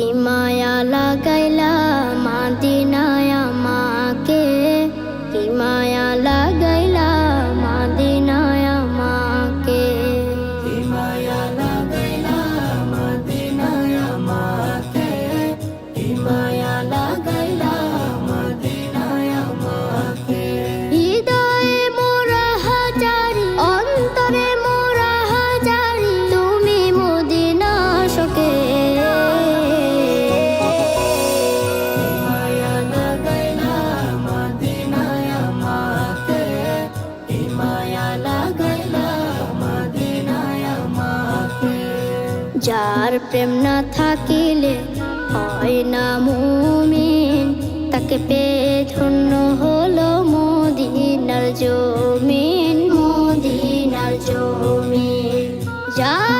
কি মায়া লাগাইলা মাদিনায় আমাকে, কি মায়া লাগাইলা মাদিনায় আমাকে, কি মায়া লাগাইলা মদিনায় আমাকে, কি মায়া লাগাইলা মদিনায় আমাকে। হৃদয়ে মোরা হাজারি অন্তরে মোরা হাজারি তুমি মদিনা শোকে। মায়া লাগাইলা মদিনায় আমাকে, কি মায়া লাগাইলা মদিনায় আমাকে। যার প্রেম না থাকিলে হয় না মুমিন, তাকে পেয়ে ধন্য হলো মদিনার জমিন, মদিনার জমিন। যার